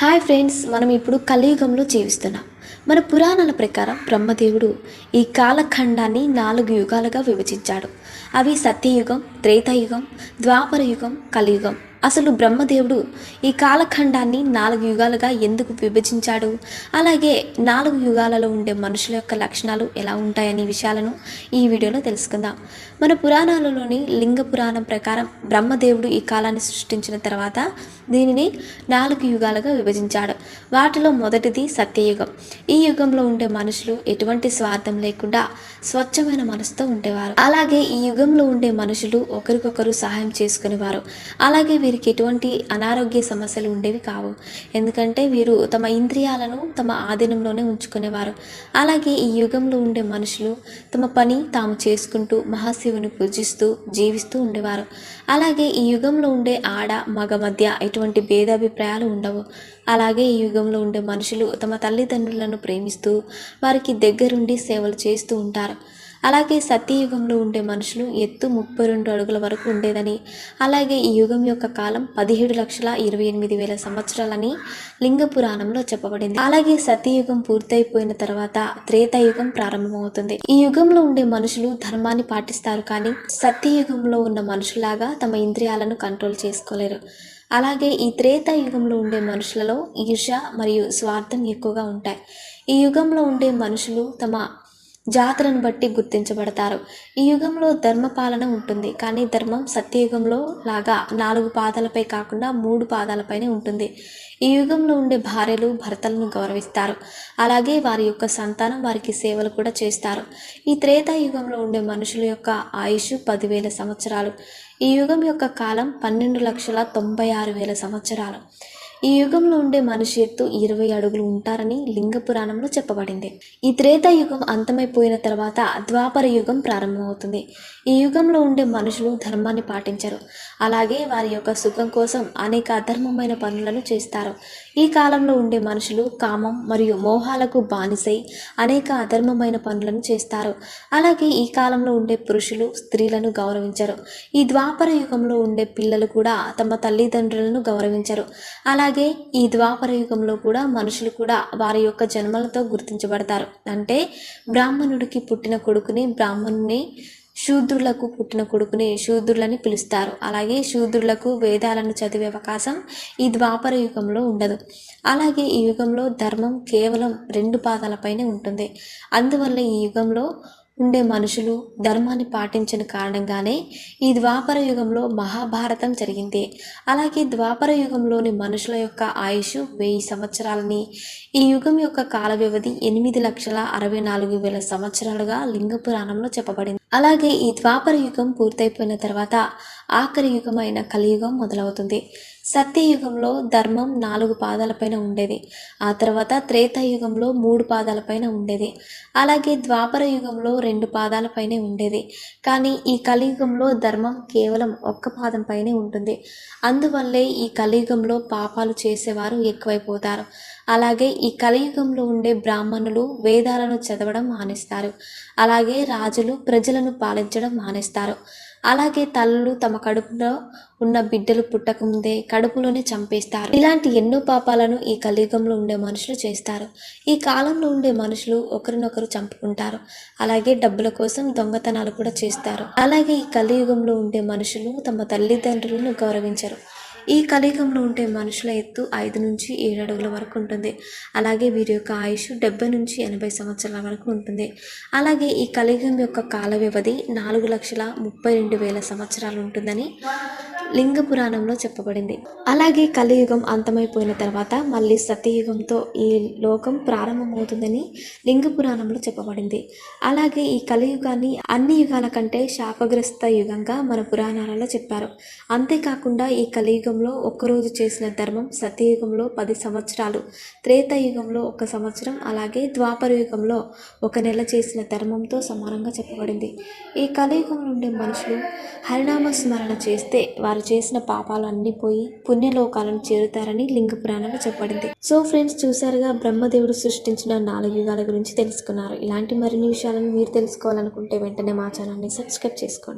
Hi friends, మనం ఇప్పుడు కలియుగంలో జీవిస్తున్నాం. మన పురాణాల ప్రకారం బ్రహ్మదేవుడు ఈ కాలఖండాన్ని 4 యుగాలుగా విభజించాడు. అవి సత్యయుగం, త్రేతాయుగం, ద్వాపర యుగం, కలియుగం. అసలు బ్రహ్మదేవుడు ఈ కాలఖండాన్ని 4 యుగాలుగా ఎందుకు విభజించాడు? అలాగే 4 యుగాలలో ఉండే మనుషుల యొక్క లక్షణాలు ఎలా ఉంటాయనే విషయాలను ఈ వీడియోలో తెలుసుకుందాం. మన పురాణాలలోని లింగ పురాణం ప్రకారం బ్రహ్మదేవుడు ఈ కాలాన్ని సృష్టించిన తర్వాత దీనిని 4 యుగాలుగా విభజించాడు. వాటిలో మొదటిది సత్యయుగం. ఈ యుగంలో ఉండే మనుషులు ఎటువంటి స్వార్థం లేకుండా స్వచ్ఛమైన మనసుతో ఉండేవారు. అలాగే ఈ యుగంలో ఉండే మనుషులు ఒకరికొకరు సహాయం చేసుకునేవారు. అలాగే వీరికి ఎటువంటి అనారోగ్య సమస్యలు ఉండేవి కావు. ఎందుకంటే వీరు తమ ఇంద్రియాలను తమ ఆధీనంలోనే ఉంచుకునేవారు. అలాగే ఈ యుగంలో ఉండే మనుషులు తమ పని తాము చేసుకుంటూ మహాశివుని పూజిస్తూ జీవిస్తూ ఉండేవారు. అలాగే ఈ యుగంలో ఉండే ఆడ మగ మధ్య ఎటువంటి భేదాభిప్రాయాలు ఉండవు. అలాగే ఈ యుగంలో ఉండే మనుషులు తమ తల్లిదండ్రులను ప్రేమిస్తూ వారికి దగ్గరుండి సేవలు చేస్తూ ఉంటారు. అలాగే సత్యయుగంలో ఉండే మనుషులు ఎత్తు 32 అడుగుల వరకు ఉండేదని, అలాగే ఈ యుగం యొక్క కాలం 17,28,000 సంవత్సరాలని లింగ పురాణంలో చెప్పబడింది. అలాగే సత్యయుగం పూర్తయిపోయిన తర్వాత త్రేతాయుగం ప్రారంభమవుతుంది. ఈ యుగంలో ఉండే మనుషులు ధర్మాన్ని పాటిస్తారు, కానీ సత్యయుగంలో ఉన్న మనుషులాగా తమ ఇంద్రియాలను కంట్రోల్ చేసుకోలేరు. అలాగే ఈ త్రేతాయుగంలో ఉండే మనుషులలో ఈర్ష్య మరియు స్వార్థం ఎక్కువగా ఉంటాయి. ఈ యుగంలో ఉండే మనుషులు తమ జాతులను బట్టి గుర్తించబడతారు. ఈ యుగంలో ధర్మపాలన ఉంటుంది, కానీ ధర్మం సత్యయుగంలో లాగా 4 పాదాలపై కాకుండా 3 పాదాలపైనే ఉంటుంది. ఈ యుగంలో ఉండే భార్యలు భర్తలను గౌరవిస్తారు. అలాగే వారి యొక్క సంతానం వారికి సేవలు కూడా చేస్తారు. ఈ త్రేతాయుగంలో ఉండే మనుషుల యొక్క ఆయుష్ 10,000 సంవత్సరాలు. ఈ యుగం యొక్క కాలం 12,96,000 సంవత్సరాలు. ఈ యుగంలో ఉండే మనిషి ఎత్తు 20 అడుగులు ఉంటారని లింగ పురాణంలో చెప్పబడింది. ఈ త్రేతాయుగం అంతమైపోయిన తర్వాత ద్వాపర యుగం ప్రారంభమవుతుంది. ఈ యుగంలో ఉండే మనుషులు ధర్మాన్ని పాటించరు. అలాగే వారి యొక్క సుఖం కోసం అనేక అధర్మమైన పనులను చేస్తారు. ఈ కాలంలో ఉండే మనుషులు కామం మరియు మోహాలకు బానిసై అనేక అధర్మమైన పనులను చేస్తారు. అలాగే ఈ కాలంలో ఉండే పురుషులు స్త్రీలను గౌరవించరు. ఈ ద్వాపర యుగంలో ఉండే పిల్లలు కూడా తమ తల్లిదండ్రులను గౌరవించరు. అలాగే ఈ ద్వాపర యుగంలో కూడా మనుషులు కూడా వారి యొక్క జన్మలతో గుర్తించబడతారు. అంటే బ్రాహ్మణుడికి పుట్టిన కొడుకుని బ్రాహ్మణుని, శూద్రులకు పుట్టిన కొడుకుని శూద్రులని పిలుస్తారు. అలాగే శూద్రులకు వేదాలను చదివే అవకాశం ఈ ద్వాపర యుగంలో ఉండదు. అలాగే ఈ యుగంలో ధర్మం కేవలం 2 పాదాలపైనే ఉంటుంది. అందువల్ల ఈ యుగంలో ఉండే మనుషులు ధర్మాన్ని పాటించిన కారణంగానే ఈ ద్వాపర యుగంలో మహాభారతం జరిగింది. అలాగే ద్వాపర యుగంలోని మనుషుల యొక్క ఆయుష్ 1000 సంవత్సరాలని, ఈ యుగం యొక్క కాల వ్యవధి 8,64,000 సంవత్సరాలుగా లింగ పురాణంలో చెప్పబడింది. అలాగే ఈ ద్వాపర యుగం పూర్తయిపోయిన తర్వాత ఆఖరి యుగమైన కలియుగం మొదలవుతుంది. సత్యయుగంలో ధర్మం 4 పాదాలపైన ఉండేది. ఆ తర్వాత త్రేతాయుగంలో 3 పాదాలపైన ఉండేది. అలాగే ద్వాపర యుగంలో 2 పాదాలపైనే ఉండేది. కానీ ఈ కలియుగంలో ధర్మం కేవలం 1 పాదంపైనే ఉంటుంది. అందువల్లే ఈ కలియుగంలో పాపాలు చేసేవారు ఎక్కువైపోతారు. అలాగే ఈ కలియుగంలో ఉండే బ్రాహ్మణులు వేదాలను చదవడం మానేస్తారు. అలాగే రాజులు ప్రజలను పాలించడం మానేస్తారు. అలాగే తల్లులు తమ కడుపులో ఉన్న బిడ్డలు పుట్టకముందే కడుపులోనే చంపేస్తారు. ఇలాంటి ఎన్నో పాపాలను ఈ కలియుగంలో ఉండే మనుషులు చేస్తారు. ఈ కాలంలో ఉండే మనుషులు ఒకరినొకరు చంపుకుంటారు. అలాగే డబ్బుల కోసం దొంగతనాలు కూడా చేస్తారు. అలాగే ఈ కలియుగంలో ఉండే మనుషులు తమ తల్లిదండ్రులను గౌరవించరు. ఈ కలియుగంలో ఉండే మనుషుల ఎత్తు 5 నుంచి 7 అడుగుల వరకు ఉంటుంది. అలాగే వీరి యొక్క ఆయుష్ 70 నుంచి 80 సంవత్సరాల వరకు ఉంటుంది. అలాగే ఈ కలియుగం యొక్క కాల వ్యవధి 4,32,000 సంవత్సరాలు ఉంటుందని లింగ పురాణంలో చెప్పబడింది. అలాగే కలియుగం అంతమైపోయిన తర్వాత మళ్ళీ సత్యయుగంతో ఈ లోకం ప్రారంభమవుతుందని లింగ పురాణంలో చెప్పబడింది. అలాగే ఈ కలియుగాన్ని అన్ని యుగాల కంటే శాపగ్రస్త యుగంగా మన పురాణాలలో చెప్పారు. అంతేకాకుండా ఈ కలియుగంలో ఒక్కరోజు చేసిన ధర్మం సత్యయుగంలో 10 సంవత్సరాలు, త్రేతాయుగంలో 1 సంవత్సరం, అలాగే ద్వాపర యుగంలో 1 నెల చేసిన ధర్మంతో సమానంగా చెప్పబడింది. ఈ కలియుగంలో ఉండే మనుషులు హరినామ స్మరణ చేస్తే వారు చేసిన పాపాలు అన్నీ పోయి పుణ్యలోకాలను చేరుతారని లింగ పురాణంలో చెప్పబడింది. సో ఫ్రెండ్స్, చూసారుగా బ్రహ్మదేవుడు సృష్టించిన 4 యుగాల గురించి తెలుసుకున్నారు. ఇలాంటి మరిన్ని విషయాలను మీరు తెలుసుకోవాలనుకుంటే వెంటనే మా ఛానల్ని సబ్స్క్రైబ్ చేసుకోండి.